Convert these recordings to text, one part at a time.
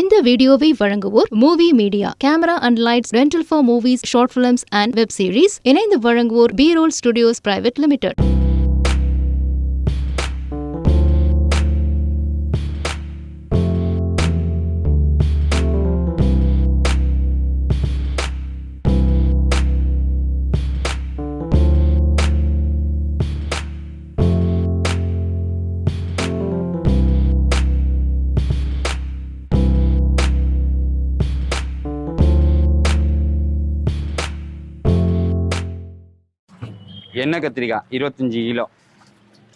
இந்த வீடியோவை வழங்குவோர் movie media camera and lights rental for movies short films and web series இணைந்து வழங்குவோர் BROLL ஸ்டுடியோஸ் பிரைவேட் லிமிடெட். எண்ணெய் கத்திரிக்காய் 25 கிலோ.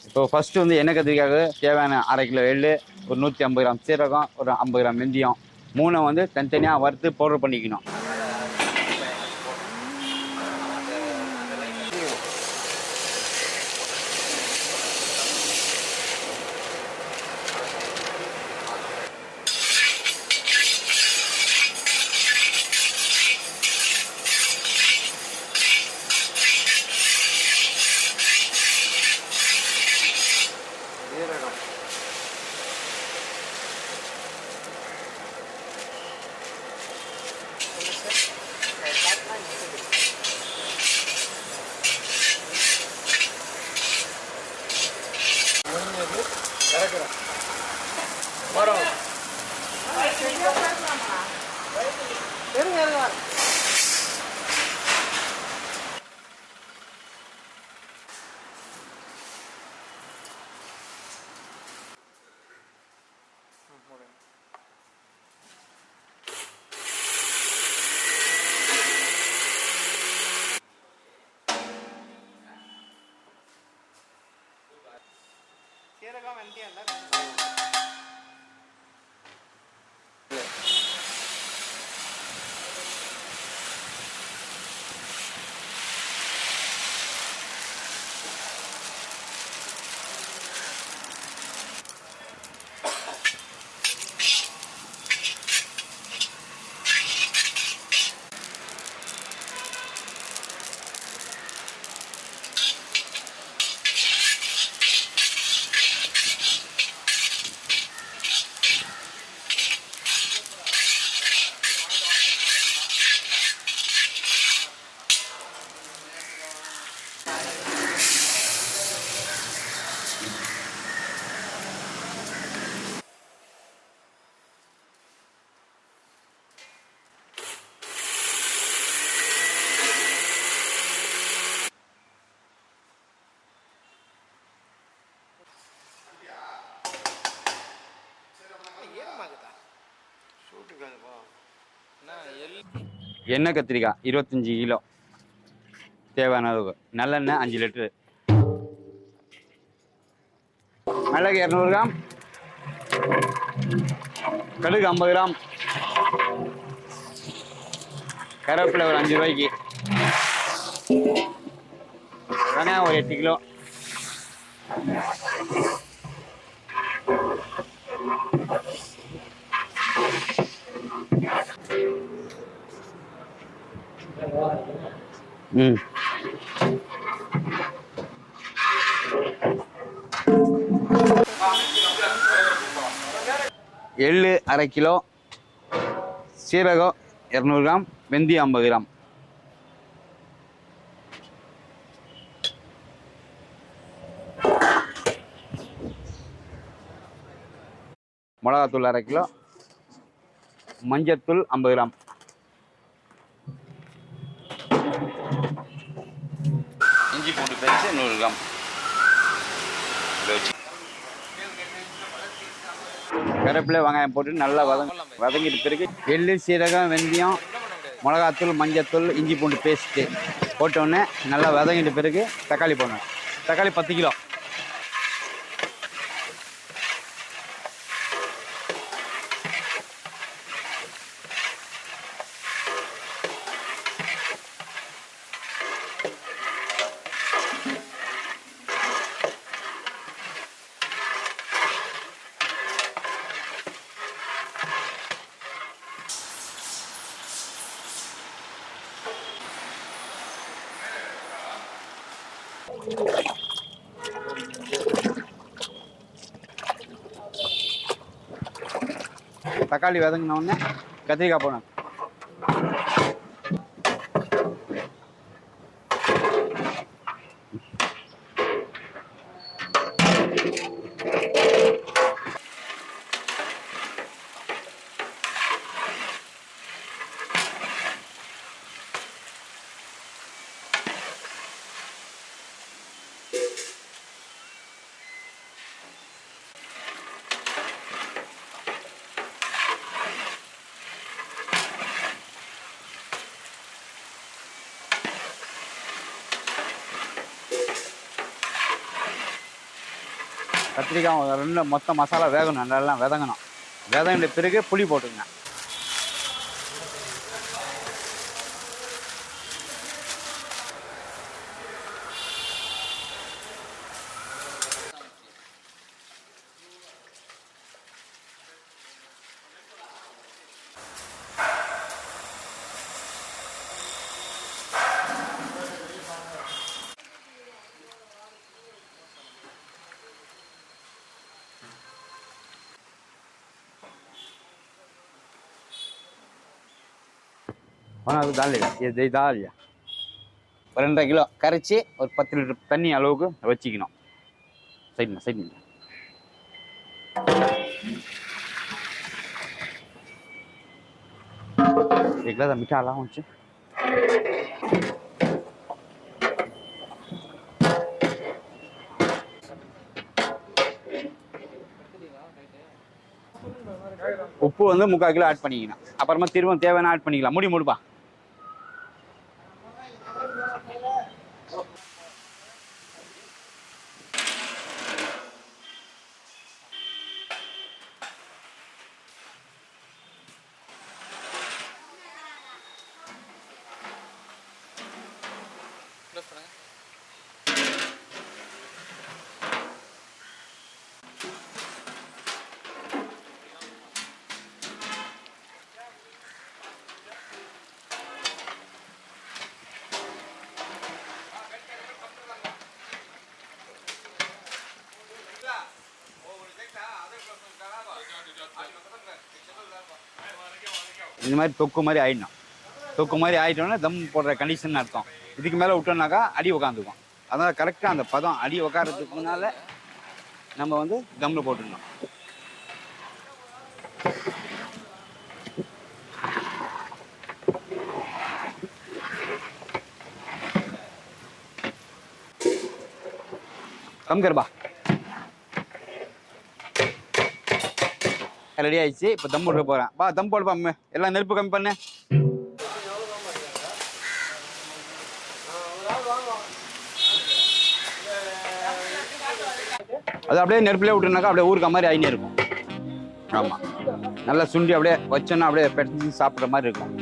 இப்போ ஃபஸ்ட்டு வந்து எண்ணெய் கத்திரிக்காய்க்கு தேவையான 1/2 கிலோ எள்ளு, ஒரு 150 கிராம் சீரகம், ஒரு 50 கிராம் வெந்தயம், 3 வந்து தனித்தனியாக வறுத்து பவுடர் பண்ணிக்கணும். எண்ணெய் கத்திரிக்காய் 25 கிலோ. தேவையான அளவு நல்லெண்ணெய் 5 லிட்டரு, மிளகு 200 கிராம், கடுகு 50 கிராம், கருவேப்பிலை ஒரு 5 ரூபாய்க்கு, வெங்காயம் ஒரு 8 கிலோ, எள்ளு 1/2 கிலோ, சீரகம் 200 கிராம், வெந்தயம் 50 கிராம், மிளகாத்தூள் 1/2 கிலோ, மஞ்சத்தூள் 50 கிராம், இஞ்சி பூண்டு பேஸ்ட் 100 கிராம். கருவேப்பிலை வெங்காயம் போட்டு நல்லா வதங்கிட்டு பிறகு எள்ளு, சீரகம், வெந்தயம், மிளகாத்தூள், மஞ்சத்தூள், இஞ்சி பூண்டு பேஸ்ட்டு போட்டோடனே நல்லா வதங்கிட்டு பிறகு தக்காளி போடணும். தக்காளி 10 கிலோ. தக்காளி வதங்கினோடனே கத்திரிக்காய் போடணும். கத்திரிக்காய் ரெண்டு மொத்த மசாலா வேகணும், நல்லா வதங்கணும். வதங்கின பிறகு புளி போட்டுங்க. அது தால் இல்லையா, இது தால் இல்லையா, ஒரு 2.5 கிலோ கரைச்சி ஒரு 10 லிட்டர் தண்ணி அளவுக்கு வச்சுக்கணும். சைட் एक गिलास मीठा ला होचे. உப்பு வந்து 3/4 கிலோ ஆட் பண்ணிக்கணும். அப்புறமா திரும்ப தேவையான ஆட் பண்ணிக்கலாம். மூடுப்பா. இந்த மாதிரி தொக்கு மாதிரி ஆயிடணும். தொக்கு மாதிரி ஆயிட்டோம்னா தம் போடுற கண்டிஷன் அர்த்தம். இதுக்கு மேலே விட்டோம்னாக்கா அடி உக்காந்துக்கும். அதனால் கரெக்டாக அந்த பதம் அடி உக்காரத்துக்கு முன்னால் நம்ம வந்து தம்மில் போட்டுடணும். தம் கருபா ரெடி ஆயிடுச்சு. இப்போ தம் போட்டு போகிறேன். பா தம் போடுப்பா. எல்லாம் நெருப்பு கம்மி பண்ணு. அது அப்படியே நெருப்புலேயே விட்டுனாக்கா அப்படியே ஊறுக்க மாதிரி ஆயினே இருக்கும். ஆமாம், நல்லா சுண்டி அப்படியே வச்சோன்னா அப்படியே பெட்டு சாப்பிட்ற மாதிரி இருக்கும்.